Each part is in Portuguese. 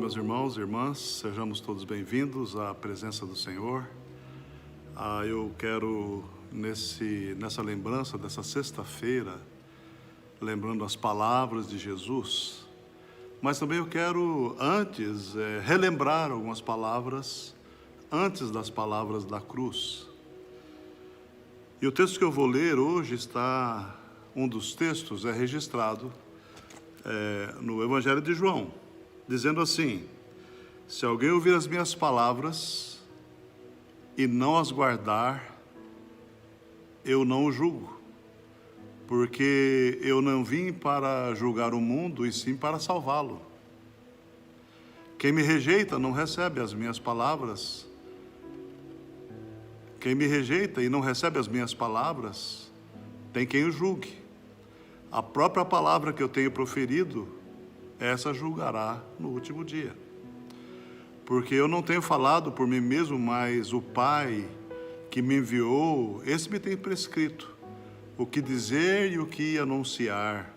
meus irmãos e irmãs, sejamos todos bem-vindos à presença do Senhor. Eu quero, nessa lembrança dessa sexta-feira, lembrando as palavras de Jesus, mas também eu quero antes relembrar algumas palavras, antes das palavras da cruz. E o texto que eu vou ler hoje um dos textos é registrado no Evangelho de João, dizendo assim: se alguém ouvir as minhas palavras e não as guardar, eu não o julgo, porque eu não vim para julgar o mundo, e sim para salvá-lo. Quem me rejeita não recebe as minhas palavras. Quem me rejeita e não recebe as minhas palavras, tem quem o julgue. A própria palavra que eu tenho proferido, essa julgará no último dia. Porque eu não tenho falado por mim mesmo, mas o Pai que me enviou, esse me tem prescrito o que dizer e o que anunciar.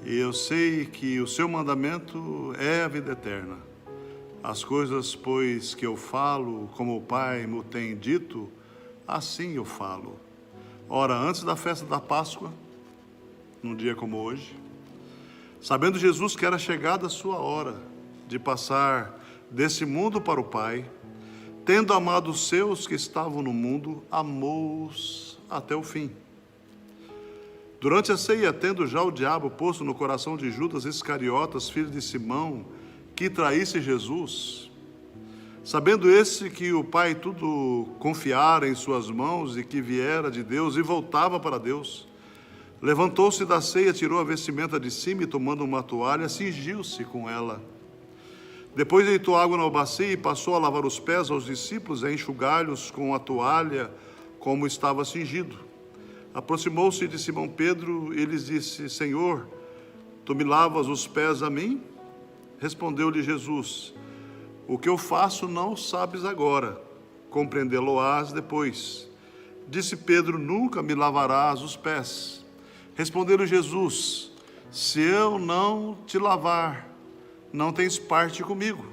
E eu sei que o seu mandamento é a vida eterna. As coisas, pois, que eu falo, como o Pai me tem dito, assim eu falo. Ora, antes da festa da Páscoa, num dia como hoje, sabendo Jesus que era chegada a sua hora de passar desse mundo para o Pai, tendo amado os seus que estavam no mundo, amou-os até o fim. Durante a ceia, tendo já o diabo posto no coração de Judas Iscariotas, filho de Simão, que traísse Jesus, sabendo esse que o Pai tudo confiara em suas mãos e que viera de Deus e voltava para Deus, levantou-se da ceia, tirou a vestimenta de cima e, tomando uma toalha, cingiu-se com ela. Depois deitou água na bacia e passou a lavar os pés aos discípulos e a enxugá-los com a toalha, como estava cingido. Aproximou-se de Simão Pedro e lhes disse: Senhor, tu me lavas os pés a mim? Respondeu-lhe Jesus: o que eu faço não sabes agora, compreendê-lo-ás depois. Disse Pedro: nunca me lavarás os pés. Respondeu-lhe Jesus: se eu não te lavar, não tens parte comigo.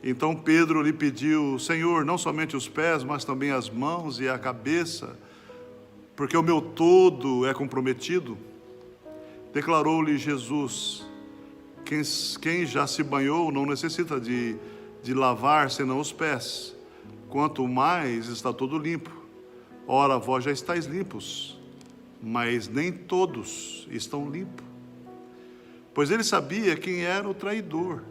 Então Pedro lhe pediu: Senhor, não somente os pés, mas também as mãos e a cabeça, porque o meu todo é comprometido. Declarou-lhe Jesus: quem já se banhou não necessita de lavar senão os pés, quanto mais está todo limpo. Ora, vós já estáis limpos, mas nem todos estão limpos. Pois ele sabia quem era o traidor.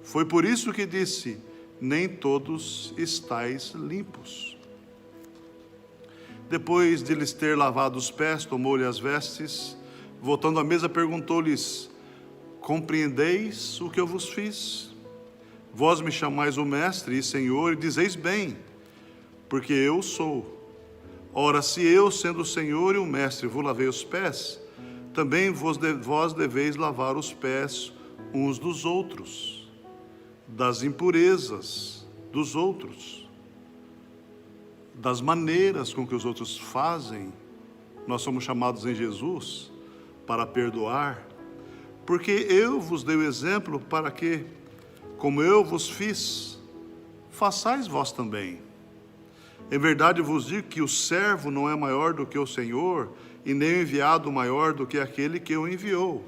Foi por isso que disse: nem todos estáis limpos. Depois de lhes ter lavado os pés, tomou-lhe as vestes, voltando à mesa, perguntou-lhes: compreendeis o que eu vos fiz? Vós me chamais o Mestre e Senhor, e dizeis bem, porque eu sou. Ora, se eu, sendo o Senhor e o Mestre, vos lavei os pés, também vós deveis lavar os pés uns dos outros, das impurezas dos outros, das maneiras com que os outros fazem. Nós somos chamados em Jesus para perdoar, porque eu vos dei o exemplo para que, como eu vos fiz, façais vós também. Em verdade vos digo que o servo não é maior do que o Senhor, e nem o enviado maior do que aquele que o enviou.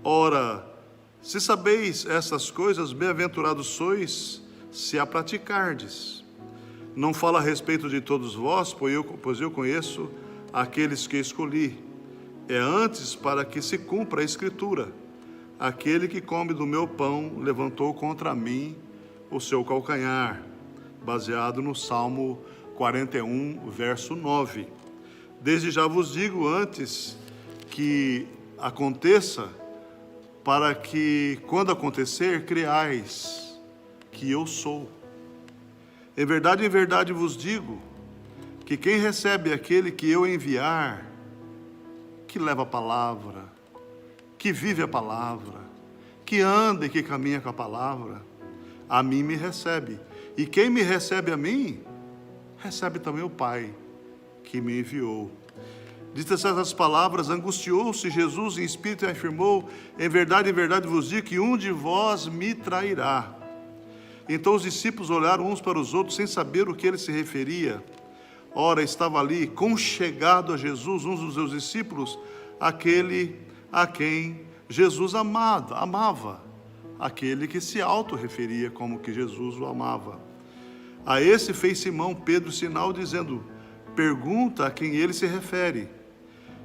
Ora, se sabeis essas coisas, bem-aventurados sois, se a praticardes. Não falo a respeito de todos vós, pois eu conheço aqueles que escolhi. É antes para que se cumpra a Escritura: aquele que come do meu pão levantou contra mim o seu calcanhar, baseado no Salmo 41, verso 9. Desde já vos digo antes que aconteça, para que, quando acontecer, creais que eu sou. Em verdade vos digo, que quem recebe aquele que eu enviar, que leva a palavra, que vive a palavra, que anda e que caminha com a palavra, a mim me recebe. E quem me recebe a mim, recebe também o Pai que me enviou. Ditas essas palavras, angustiou-se Jesus em espírito e afirmou: em verdade vos digo que um de vós me trairá. Então os discípulos olharam uns para os outros, sem saber o que ele se referia. Ora, estava ali, conchegado a Jesus, um dos seus discípulos, aquele a quem Jesus amava, aquele que se auto-referia como que Jesus o amava. A esse fez Simão Pedro sinal, dizendo: pergunta a quem ele se refere.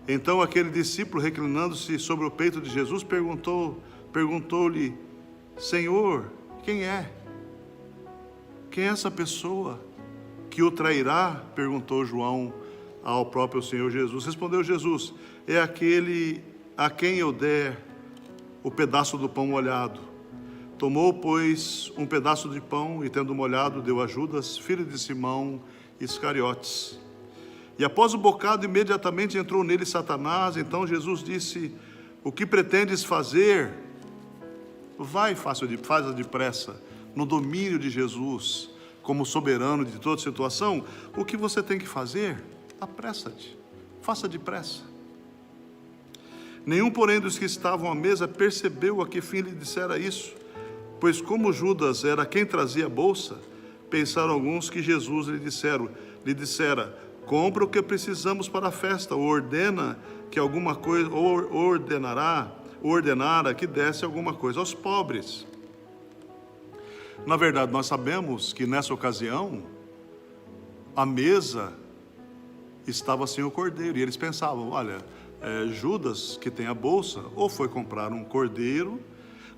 Então aquele discípulo, reclinando-se sobre o peito de Jesus, perguntou-lhe: Senhor, quem é? Quem é essa pessoa que o trairá? Perguntou João ao próprio Senhor Jesus. Respondeu Jesus: é aquele a quem eu der o pedaço do pão molhado. Tomou, pois, um pedaço de pão e, tendo molhado, deu a Judas, filho de Simão Iscariotes. E após o bocado, imediatamente entrou nele Satanás. Então Jesus disse: o que pretendes fazer? Vai, faça depressa. No domínio de Jesus, como soberano de toda situação, o que você tem que fazer? Apressa-te, faça depressa. Nenhum, porém, dos que estavam à mesa percebeu a que fim lhe dissera isso, pois como Judas era quem trazia a bolsa, pensaram alguns que Jesus lhe dissera: compra o que precisamos para a festa, ou ordena que alguma coisa, ou ordenara que desse alguma coisa aos pobres. Na verdade, nós sabemos que nessa ocasião a mesa estava sem o cordeiro, e eles pensavam: olha, Judas, que tem a bolsa, ou foi comprar um cordeiro,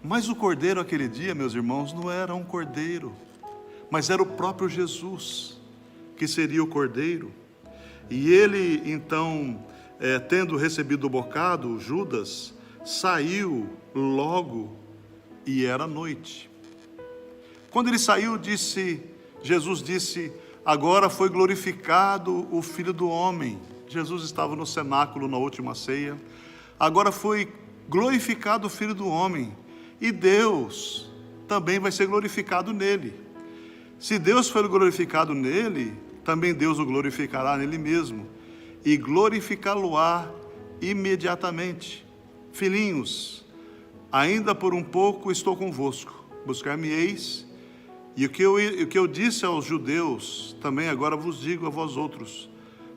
mas o cordeiro aquele dia, meus irmãos, não era um cordeiro, mas era o próprio Jesus, que seria o cordeiro. E ele, então, tendo recebido o bocado, Judas saiu logo, e era noite. Quando ele saiu, Jesus disse: agora foi glorificado o Filho do Homem. Jesus estava no cenáculo na última ceia. Agora foi glorificado o Filho do Homem, e Deus também vai ser glorificado nele. Se Deus foi glorificado nele, também Deus o glorificará nele mesmo, e glorificá-lo-á imediatamente. Filhinhos, ainda por um pouco estou convosco, buscar-me-eis, e o que eu disse aos judeus, também agora vos digo a vós outros: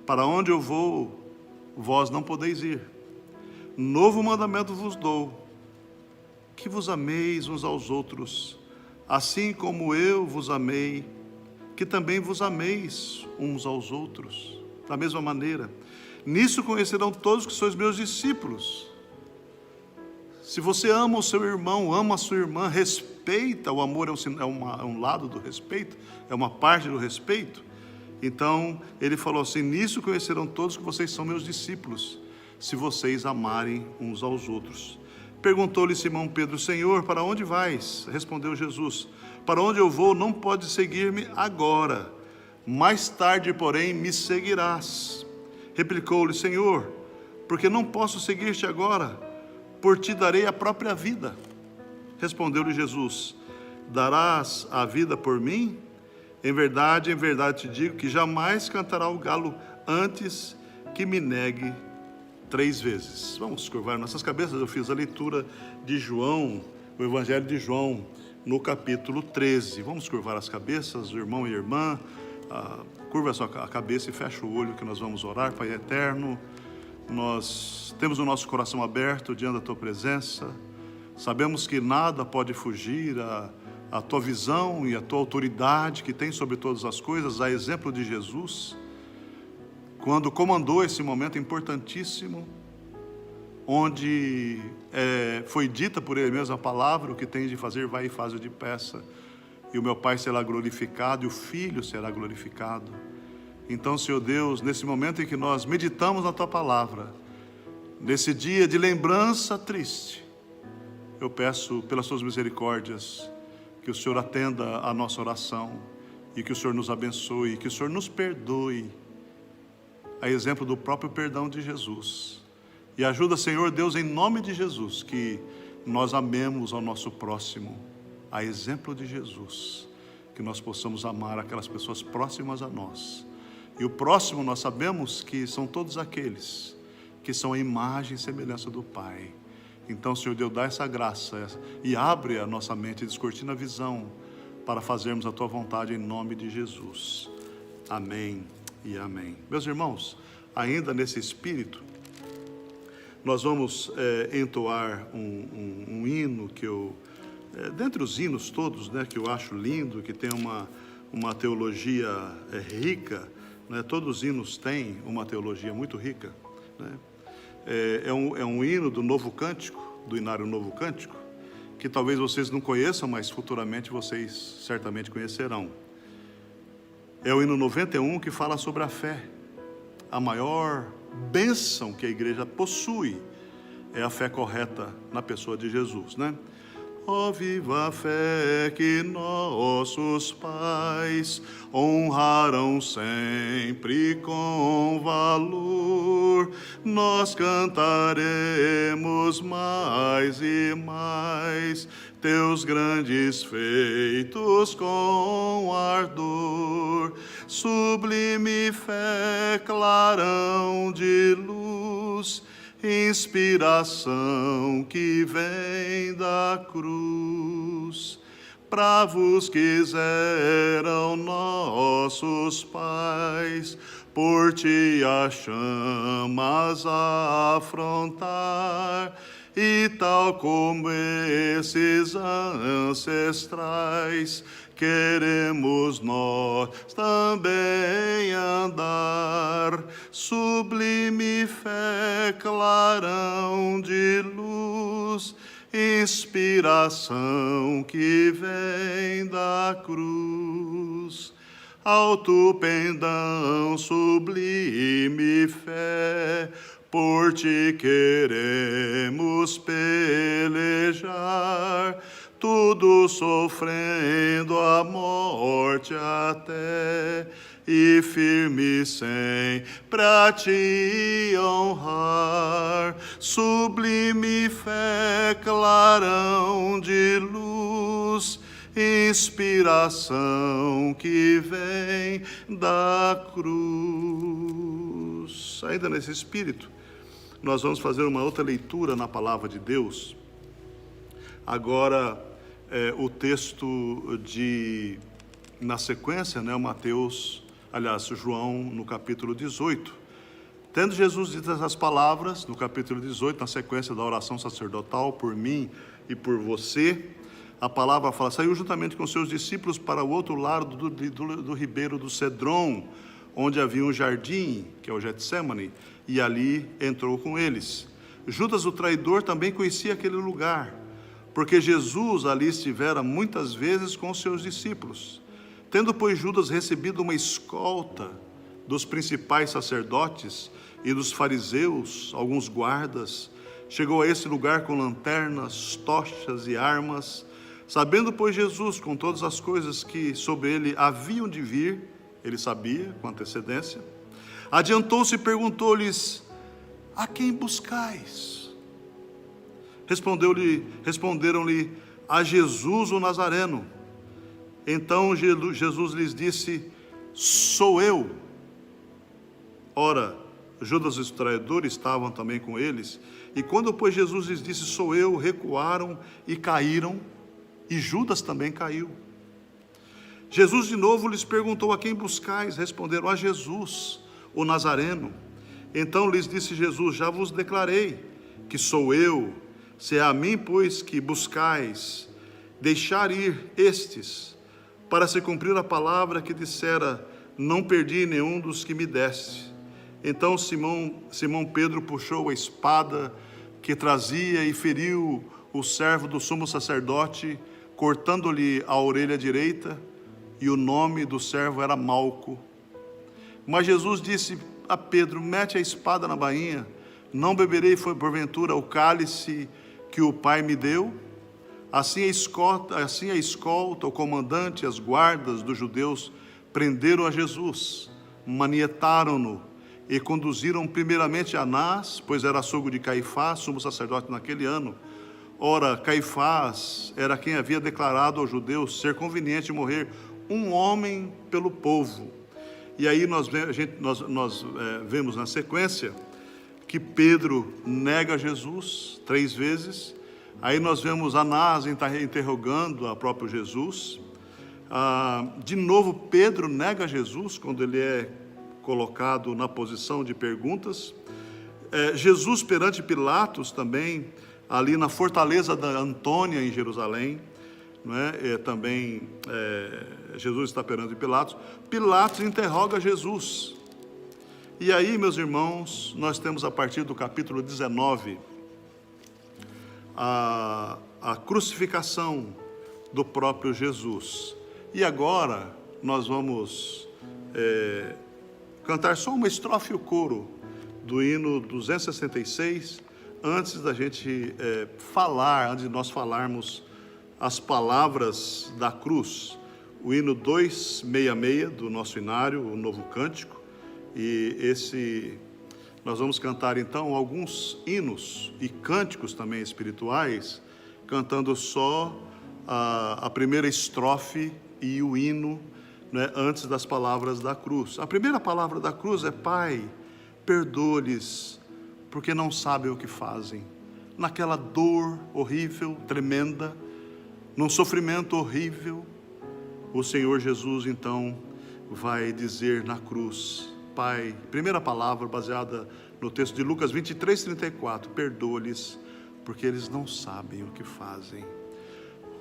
para onde eu vou, vós não podeis ir. Novo mandamento vos dou, que vos ameis uns aos outros, assim como eu vos amei, que também vos ameis uns aos outros. Da mesma maneira, nisso conhecerão todos que sois meus discípulos. Se você ama o seu irmão, ama a sua irmã, respeita, o amor é um lado do respeito, é uma parte do respeito. Então, ele falou assim: nisso conhecerão todos que vocês são meus discípulos, se vocês amarem uns aos outros. Perguntou-lhe Simão Pedro: Senhor, para onde vais? Respondeu Jesus: para onde eu vou, não podes seguir-me agora, mais tarde, porém, me seguirás. Replicou-lhe: Senhor, porque não posso seguir-te agora? Por ti darei a própria vida. Respondeu-lhe Jesus: darás a vida por mim? Em verdade te digo que jamais cantará o galo antes que me negue 3 vezes. Vamos curvar nossas cabeças. Eu fiz a leitura de João, o Evangelho de João, no capítulo 13. Vamos curvar as cabeças, o irmão e a irmã. Curva a cabeça e fecha o olho, que nós vamos orar. Pai eterno, nós temos o nosso coração aberto diante da Tua presença. Sabemos que nada pode fugir à Tua visão e à Tua autoridade que tem sobre todas as coisas, a exemplo de Jesus, quando comandou esse momento importantíssimo, onde foi dita por Ele mesmo a palavra: o que tens de fazer, vai e faz-o depressa, e o meu Pai será glorificado, e o Filho será glorificado. Então, Senhor Deus, nesse momento em que nós meditamos na Tua palavra, nesse dia de lembrança triste, eu peço pelas Suas misericórdias que o Senhor atenda a nossa oração, e que o Senhor nos abençoe, que o Senhor nos perdoe, a exemplo do próprio perdão de Jesus. E ajuda, Senhor Deus, em nome de Jesus, que nós amemos ao nosso próximo, a exemplo de Jesus, que nós possamos amar aquelas pessoas próximas a nós. E o próximo nós sabemos que são todos aqueles que são a imagem e semelhança do Pai. Então, Senhor Deus, dá essa graça e abre a nossa mente, descortina a visão para fazermos a Tua vontade em nome de Jesus. Amém e amém. Meus irmãos, ainda nesse espírito, nós vamos entoar um hino que eu, dentre os hinos todos, né, que eu acho lindo, que tem uma teologia rica, né, todos os hinos têm uma teologia muito rica, né? É um hino do Novo Cântico, do Inário Novo Cântico, que talvez vocês não conheçam, mas futuramente vocês certamente conhecerão. É o hino 91 que fala sobre a fé. A maior bênção que a igreja possui é a fé correta na pessoa de Jesus, né? Ó viva a fé que nossos pais honraram sempre com valor, nós cantaremos mais e mais teus grandes feitos com ardor. Sublime fé, clarão de luz, inspiração que vem da cruz. Pra vos quiseram nossos pais, por ti as chamas afrontar, e tal como esses ancestrais, queremos nós também andar. Sublime fé, clarão de luz, inspiração que vem da cruz. Alto pendão, sublime fé, por ti queremos pelejar, tudo sofrendo a morte até, e firme sempre a ti honrar. Sublime fé, clarão de luz, inspiração que vem da cruz. Ainda nesse espírito, nós vamos fazer uma outra leitura na palavra de Deus. Agora, o texto na sequência, né, João, no capítulo 18. Tendo Jesus dito essas palavras, no capítulo 18, na sequência da oração sacerdotal, por mim e por você, a palavra fala: saiu juntamente com seus discípulos para o outro lado do ribeiro do Cedron, onde havia um jardim, que é o Getsemane, e ali entrou com eles. Judas, o traidor, também conhecia aquele lugar, porque Jesus ali estivera muitas vezes com seus discípulos. Tendo, pois, Judas recebido uma escolta dos principais sacerdotes e dos fariseus, alguns guardas, chegou a esse lugar com lanternas, tochas e armas. Sabendo, pois, Jesus com todas as coisas que sobre ele haviam de vir, ele sabia com antecedência, adiantou-se e perguntou-lhes: a quem buscais? Responderam-lhe: a Jesus o Nazareno. Então Jesus lhes disse: sou eu. Ora, Judas e os traidores estavam também com eles, e quando, pois, Jesus lhes disse: sou eu, recuaram e caíram, e Judas também caiu. Jesus de novo lhes perguntou: a quem buscais? Responderam: a Jesus, o Nazareno. Então lhes disse Jesus: já vos declarei que sou eu. Se é a mim, pois, que buscais, deixar ir estes, para se cumprir a palavra que dissera: não perdi nenhum dos que me deste. Então Simão Pedro puxou a espada que trazia e feriu o servo do sumo sacerdote, cortando-lhe a orelha direita, e o nome do servo era Malco. Mas Jesus disse a Pedro: mete a espada na bainha, não beberei porventura o cálice que o Pai me deu? Assim a escolta, o comandante, as guardas dos judeus prenderam a Jesus, manietaram-no e conduziram primeiramente a Anás, pois era açougue de Caifás, sumo sacerdote naquele ano. Ora, Caifás era quem havia declarado aos judeus ser conveniente morrer um homem pelo povo. E aí nós vemos na sequência que Pedro nega Jesus 3 vezes. Aí nós vemos Anás interrogando a próprio Jesus. De novo, Pedro nega Jesus quando ele é colocado na posição de perguntas. Jesus perante Pilatos também, ali na fortaleza da Antônia em Jerusalém, não é? Jesus está perante Pilatos. Pilatos interroga Jesus. E aí, meus irmãos, nós temos a partir do capítulo 19 a crucificação do próprio Jesus. E agora nós vamos cantar só uma estrofe e o coro do hino 266, antes da gente antes de nós falarmos as palavras da cruz. O hino 266 do nosso inário, o Novo Cântico, e nós vamos cantar então alguns hinos e cânticos também espirituais, cantando só a primeira estrofe e o hino, né, antes das palavras da cruz. A primeira palavra da cruz é: Pai, perdoa-lhes, porque não sabem o que fazem. Naquela dor horrível, tremenda, num sofrimento horrível, o Senhor Jesus então vai dizer na cruz: Pai, primeira palavra baseada no texto de Lucas 23:34, perdoa-lhes, porque eles não sabem o que fazem.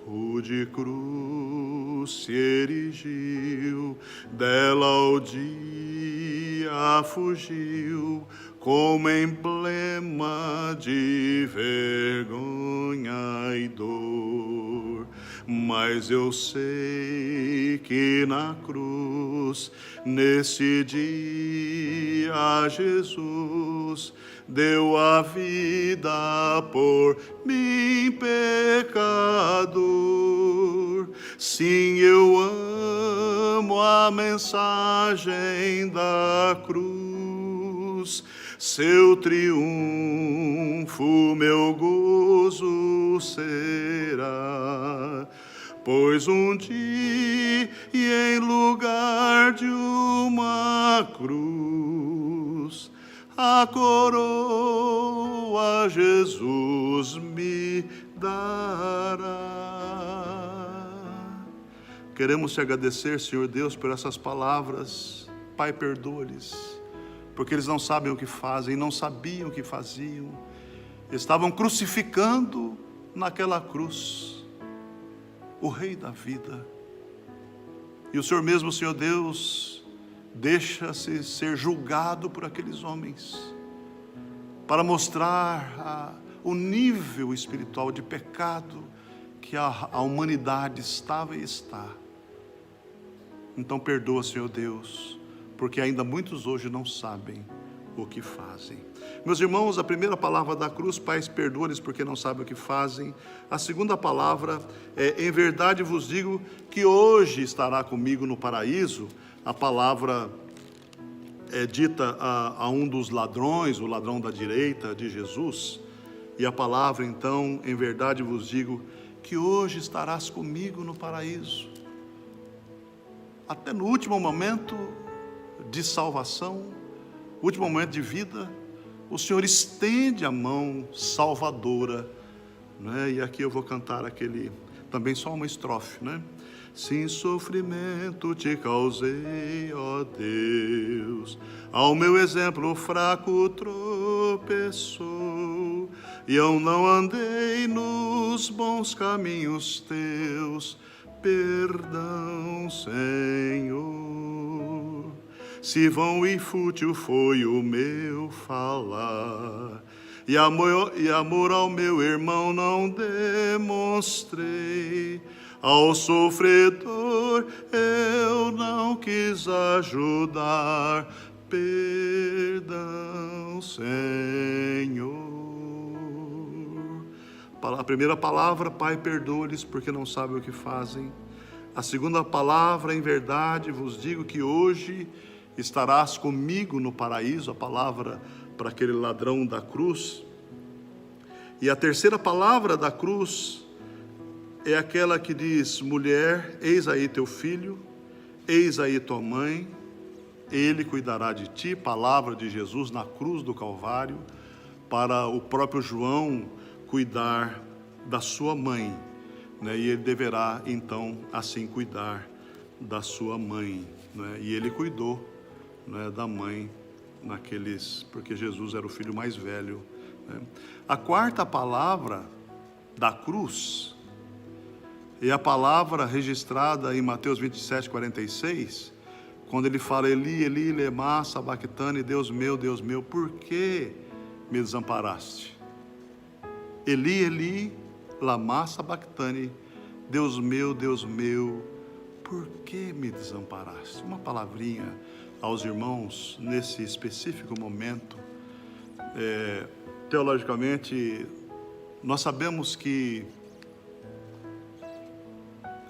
Rude cruz se erigiu, dela o dia fugiu, como emblema de vergonha e dor. Mas eu sei que na cruz, nesse dia, Jesus deu a vida por mim, pecador. Sim, eu amo a mensagem da cruz, seu triunfo meu gozo será. Pois um dia, em lugar de uma cruz, a coroa Jesus me dará. Queremos te agradecer, Senhor Deus, por essas palavras. Pai, perdoa-lhes, porque eles não sabem o que fazem, não sabiam o que faziam. Estavam crucificando naquela cruz o Rei da vida. E o Senhor mesmo, Senhor Deus, deixa-se ser julgado por aqueles homens, para mostrar o nível espiritual de pecado que a humanidade estava e está. Então perdoa, Senhor Deus, porque ainda muitos hoje não sabem o que fazem. Meus irmãos, a primeira palavra da cruz: Pai, perdoa-lhes porque não sabem o que fazem. A segunda palavra é: em verdade vos digo que hoje estará comigo no paraíso. A palavra é dita a um dos ladrões, o ladrão da direita de Jesus. E a palavra então: em verdade vos digo que hoje estarás comigo no paraíso. Até no último momento de salvação, último momento de vida, o Senhor estende a mão salvadora, né? E aqui eu vou cantar também só uma estrofe, né? Sim, sofrimento te causei, ó Deus, ao meu exemplo fraco tropeçou, e eu não andei nos bons caminhos teus, perdão, Senhor. Se vão e fútil foi o meu falar, e amor ao meu irmão não demonstrei, ao sofredor eu não quis ajudar, perdão, Senhor. A primeira palavra: Pai, perdoa-lhes porque não sabem o que fazem. A segunda palavra: em verdade vos digo que hoje estarás comigo no paraíso, a palavra para aquele ladrão da cruz. E a terceira palavra da cruz é aquela que diz: mulher, eis aí teu filho, eis aí tua mãe, ele cuidará de ti. Palavra de Jesus na cruz do Calvário, para o próprio João cuidar da sua mãe, né? E ele deverá então assim cuidar da sua mãe, né? E ele cuidou, né, da mãe porque Jesus era o filho mais velho, né? A quarta palavra da cruz é a palavra registrada em Mateus 27:46, quando ele fala: Eli, Eli, lema sabachthani, Deus meu, por que me desamparaste? Eli, Eli, lama sabachthani, Deus meu, por que me desamparaste? Uma palavrinha aos irmãos nesse específico momento. Teologicamente, nós sabemos que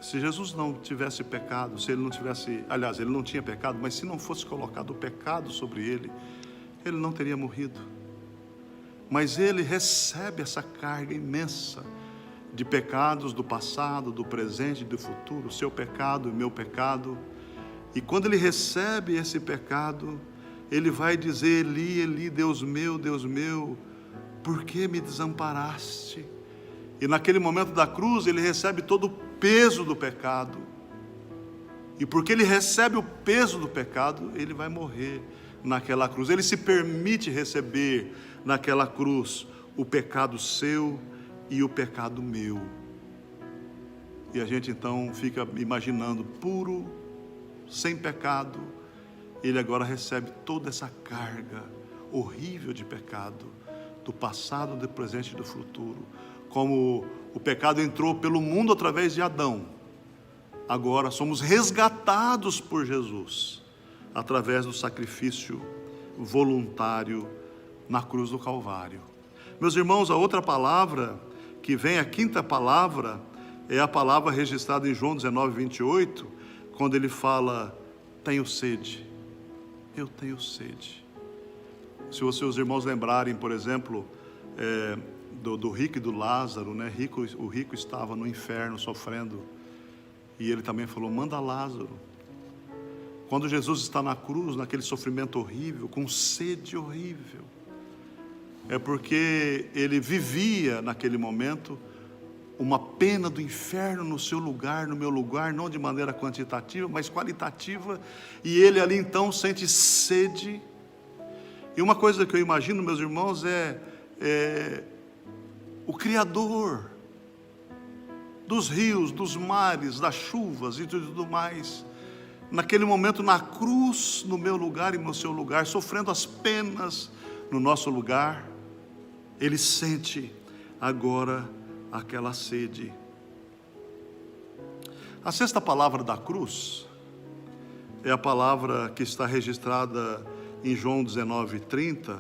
se Jesus não tivesse pecado, se ele não tivesse, aliás, ele não tinha pecado, mas se não fosse colocado o pecado sobre ele, ele não teria morrido. Mas ele recebe essa carga imensa de pecados do passado, do presente e do futuro, o seu pecado e o meu pecado. E quando ele recebe esse pecado, ele vai dizer: Eli, Eli, Deus meu, por que me desamparaste? E naquele momento da cruz, ele recebe todo o peso do pecado. E porque ele recebe o peso do pecado, ele vai morrer naquela cruz. Ele se permite receber naquela cruz o pecado seu e o pecado meu. E a gente então fica imaginando, puro, sem pecado, ele agora recebe toda essa carga horrível de pecado, do passado, do presente e do futuro. Como o pecado entrou pelo mundo através de Adão, agora somos resgatados por Jesus, através do sacrifício voluntário na cruz do Calvário. Meus irmãos, a outra palavra que vem, a quinta palavra, é a palavra registrada em João 19:28, quando ele fala: tenho sede, eu tenho sede. Se os seus irmãos lembrarem, por exemplo, do rico e do Lázaro, né? O rico estava no inferno sofrendo, e ele também falou: manda Lázaro. Quando Jesus está na cruz, naquele sofrimento horrível, com sede horrível, é porque ele vivia naquele momento uma pena do inferno no seu lugar, no meu lugar, não de maneira quantitativa, mas qualitativa, e ele ali então sente sede. E uma coisa que eu imagino, meus irmãos, é o Criador dos rios, dos mares, das chuvas e tudo mais, naquele momento na cruz, no meu lugar e no seu lugar, sofrendo as penas no nosso lugar, ele sente agora aquela sede. A sexta palavra da cruz é a palavra que está registrada em João 19:30,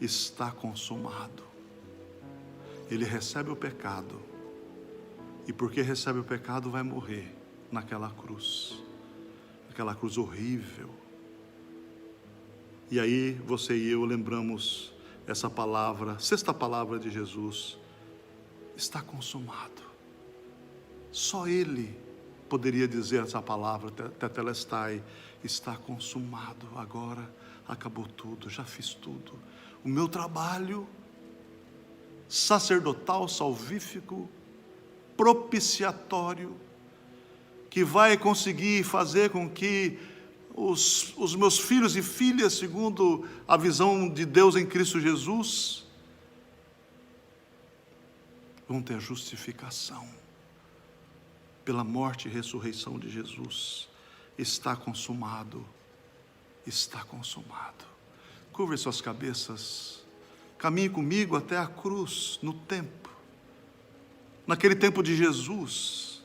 está consumado. Ele recebe o pecado, e porque recebe o pecado vai morrer naquela cruz, aquela cruz horrível. E aí você e eu lembramos essa palavra, sexta palavra de Jesus: está consumado. Só ele poderia dizer essa palavra, tetelestai, está consumado, agora acabou tudo, já fiz tudo. O meu trabalho sacerdotal, salvífico, propiciatório, que vai conseguir fazer com que os meus filhos e filhas, segundo a visão de Deus em Cristo Jesus, vão ter justificação pela morte e ressurreição de Jesus. Está consumado, está consumado. Curve suas cabeças, caminhe comigo até a cruz, no tempo, naquele tempo de Jesus,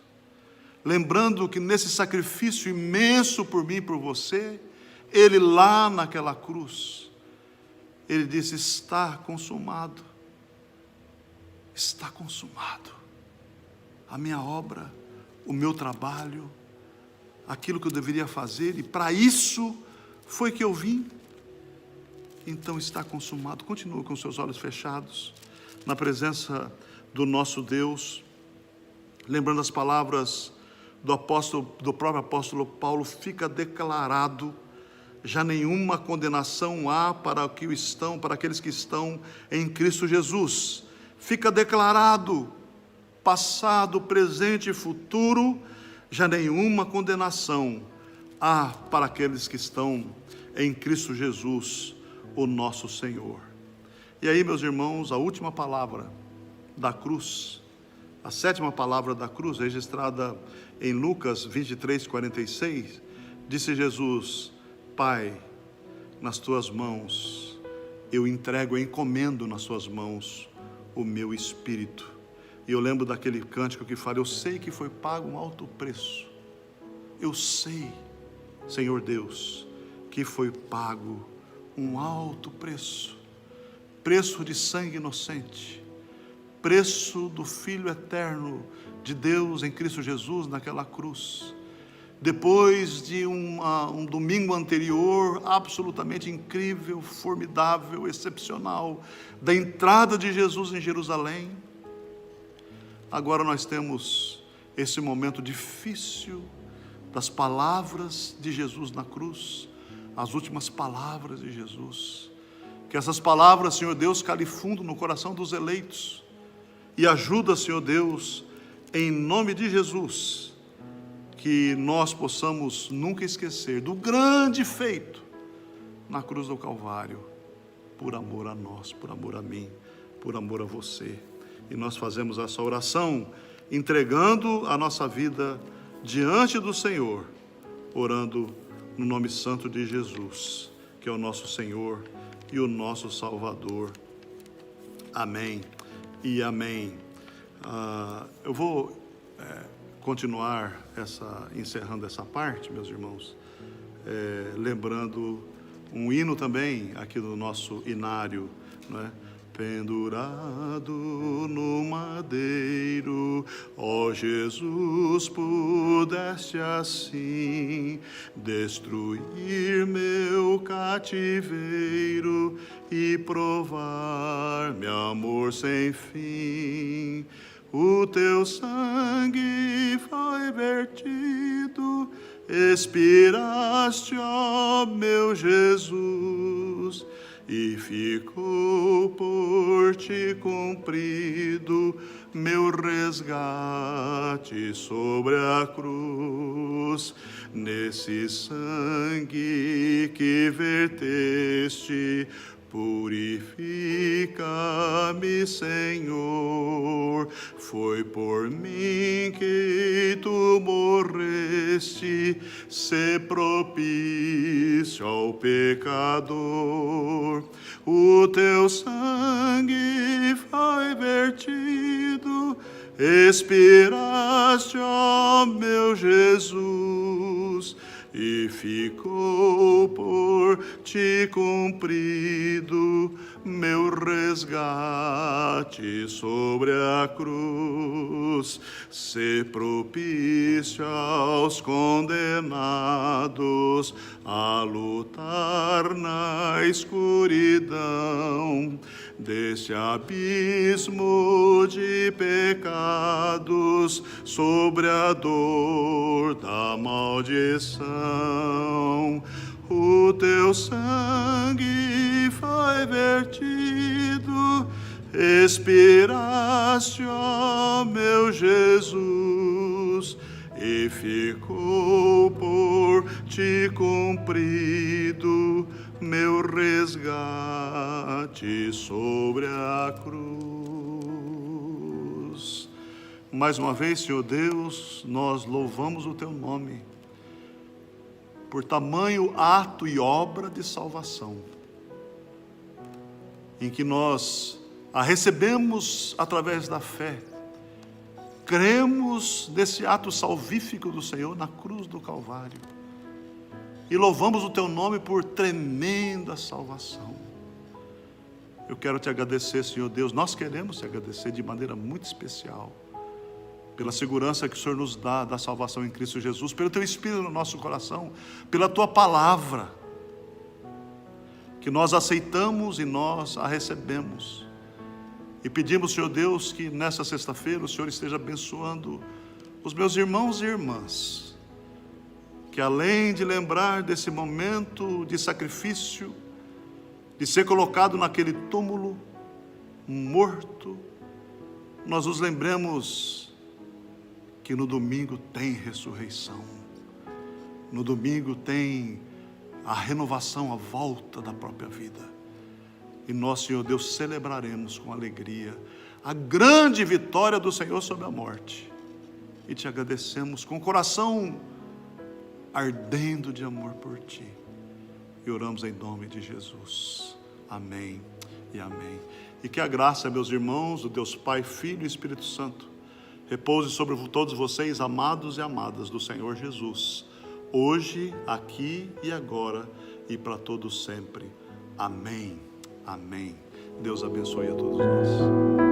lembrando que nesse sacrifício imenso por mim e por você, ele lá naquela cruz, ele disse: está consumado, está consumado. A minha obra, o meu trabalho, aquilo que eu deveria fazer, e para isso foi que eu vim. Então está consumado. Continua com seus olhos fechados, na presença do nosso Deus, lembrando as palavras do próprio apóstolo Paulo. Fica declarado já nenhuma condenação há para aqueles que estão em Cristo Jesus. Fica declarado, passado, presente e futuro, já nenhuma condenação há para aqueles que estão em Cristo Jesus, o nosso Senhor. E aí, meus irmãos, a última palavra da cruz, a 7ª palavra da cruz, registrada em Lucas 23:46, disse Jesus: Pai, nas tuas mãos eu entrego, eu encomendo nas suas mãos o meu espírito. E eu lembro daquele cântico que fala: eu sei que foi pago um alto preço. Eu sei, Senhor Deus, que foi pago um alto preço, preço de sangue inocente, preço do Filho eterno de Deus em Cristo Jesus naquela cruz. Depois de um domingo anterior absolutamente incrível, formidável, excepcional, da entrada de Jesus em Jerusalém, agora nós temos esse momento difícil das palavras de Jesus na cruz, as últimas palavras de Jesus. Que essas palavras, Senhor Deus, calem fundo no coração dos eleitos e ajuda, Senhor Deus, em nome de Jesus, que nós possamos nunca esquecer do grande feito na cruz do Calvário, por amor a nós, por amor a mim, por amor a você. E nós fazemos essa oração entregando a nossa vida diante do Senhor, orando no nome santo de Jesus, que é o nosso Senhor e o nosso Salvador. Amém e amém. Eu vou continuar encerrando essa parte, meus irmãos, lembrando um hino também aqui do nosso inário, não é? Pendurado no madeiro, ó Jesus, pudeste assim destruir meu cativeiro e provar-me amor sem fim. O teu sangue foi vertido, expiraste, ó meu Jesus, e ficou por ti cumprido meu resgate sobre a cruz. Nesse sangue que verteste, purifica-me, Senhor. Foi por mim que tu morreste, sê propício ao pecador. O teu sangue foi vertido, expiraste, ó meu Jesus, e ficou por ti cumprido meu resgate sobre a cruz. Sê propício aos condenados a lutar na escuridão deste abismo de pecados, sobre a dor da maldição. O teu sangue foi vertido, expiraste, ó meu Jesus, e ficou por ti cumprido meu resgate sobre a cruz. Mais uma vez, Senhor Deus, nós louvamos o teu nome por tamanho ato e obra de salvação, em que nós a recebemos através da fé, cremos nesse ato salvífico do Senhor na cruz do Calvário, e louvamos o teu nome por tremenda salvação. Eu quero te agradecer, Senhor Deus, nós queremos te agradecer de maneira muito especial, pela segurança que o Senhor nos dá da salvação em Cristo Jesus, pelo teu Espírito no nosso coração, pela tua palavra, que nós aceitamos e nós a recebemos. E pedimos, Senhor Deus, que nessa sexta-feira o Senhor esteja abençoando os meus irmãos e irmãs, que além de lembrar desse momento de sacrifício, de ser colocado naquele túmulo, morto, nós nos lembremos que no domingo tem ressurreição, no domingo tem a renovação, a volta da própria vida. E nós, Senhor Deus, celebraremos com alegria a grande vitória do Senhor sobre a morte. E te agradecemos com o coração ardendo de amor por Ti. E oramos em nome de Jesus. Amém e amém. E que a graça, meus irmãos, do Deus Pai, Filho e Espírito Santo, repouse sobre todos vocês, amados e amadas do Senhor Jesus, hoje, aqui e agora, e para todos sempre. Amém. Amém. Deus abençoe a todos nós.